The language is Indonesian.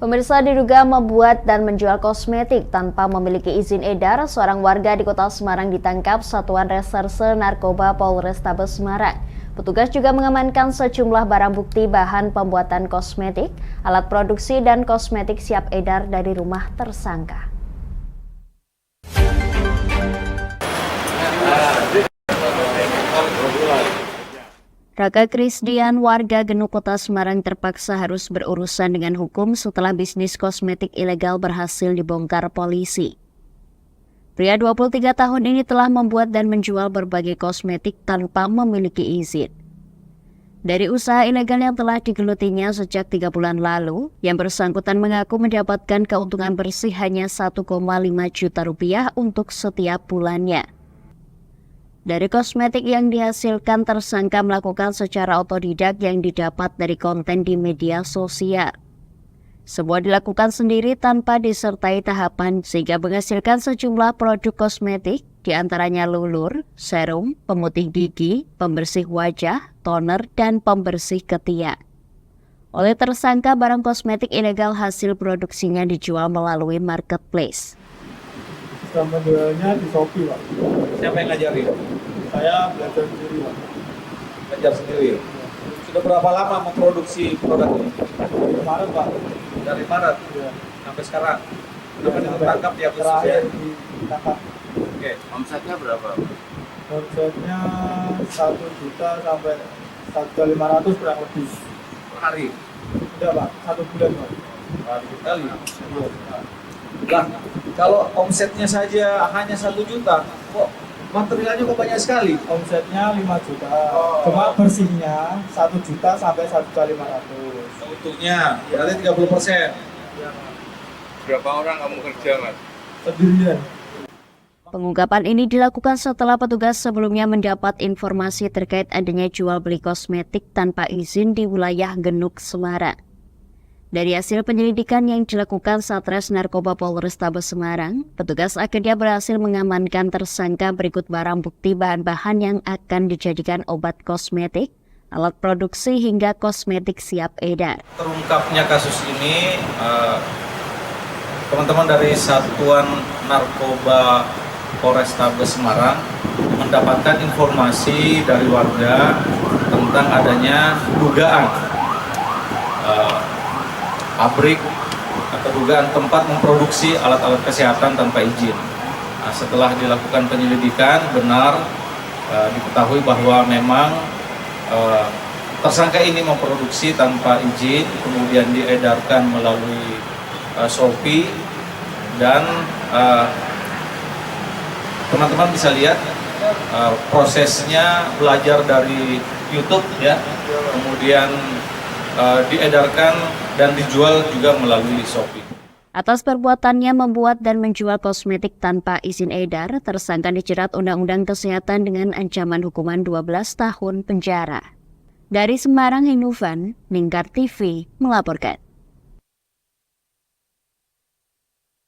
Pemirsa, diduga membuat dan menjual kosmetik tanpa memiliki izin edar, seorang warga di Kota Semarang ditangkap Satuan Reserse Narkoba Polrestabes Semarang. Petugas juga mengamankan sejumlah barang bukti bahan pembuatan kosmetik, alat produksi dan kosmetik siap edar dari rumah tersangka. Raka Krisdian, warga Genuk Kota Semarang, terpaksa harus berurusan dengan hukum setelah bisnis kosmetik ilegal berhasil dibongkar polisi. Pria 23 tahun ini telah membuat dan menjual berbagai kosmetik tanpa memiliki izin. Dari usaha ilegal yang telah digelutinya sejak 3 bulan lalu, yang bersangkutan mengaku mendapatkan keuntungan bersih hanya 1,5 juta rupiah untuk setiap bulannya. Dari kosmetik yang dihasilkan, tersangka melakukan secara otodidak yang didapat dari konten di media sosial. Semua dilakukan sendiri tanpa disertai tahapan sehingga menghasilkan sejumlah produk kosmetik, diantaranya lulur, serum, pemutih gigi, pembersih wajah, toner, dan pembersih ketiak. Oleh tersangka, barang kosmetik ilegal hasil produksinya dijual melalui marketplace. Sama jualnya di Shopee, Pak. Siapa yang ngajarin? Saya belajar sendiri, Pak. Belajar sendiri. Sudah berapa lama memproduksi produk ini? Dari Maret, Pak. Dari Maret Ya. sampai sekarang. Ya, Kenapa ditangkap di Agustus ya? terakhir ditangkap. Oke. Omsetnya berapa? Omsetnya 1 juta sampai 1.500.000 kurang lebih. Per hari. Udah, Pak. 1 bulan, Pak. Waduh, kali. Iya. Lah, kalau omsetnya saja hanya 1 juta, kok materialnya kok banyak sekali? Omsetnya 5 juta. Oh. Cuma bersihnya 1 juta sampai 1.500.000. Untuknya berarti 30%. Berapa orang kamu kerja, Mas? Sendirian. Pengungkapan ini dilakukan setelah petugas sebelumnya mendapat informasi terkait adanya jual beli kosmetik tanpa izin di wilayah Genuk, Semarang. Dari hasil penyelidikan yang dilakukan Satres Narkoba Polrestabes Semarang, petugas akhirnya berhasil mengamankan tersangka berikut barang bukti bahan-bahan yang akan dijadikan obat kosmetik, alat produksi hingga kosmetik siap edar. Terungkapnya kasus ini, teman-teman dari Satuan Narkoba Polrestabes Semarang mendapatkan informasi dari warga tentang adanya dugaan pabrik atau dugaan tempat memproduksi alat-alat kesehatan tanpa izin. Nah, setelah dilakukan penyelidikan, benar diketahui bahwa memang tersangka ini memproduksi tanpa izin, kemudian diedarkan melalui Shopee, dan teman-teman bisa lihat prosesnya belajar dari YouTube ya, kemudian diedarkan dan dijual juga melalui Shopee. Atas perbuatannya membuat dan menjual kosmetik tanpa izin edar, tersangka dijerat Undang-Undang Kesehatan dengan ancaman hukuman 12 tahun penjara. Dari Semarang, Hinufan, Lingkar TV melaporkan.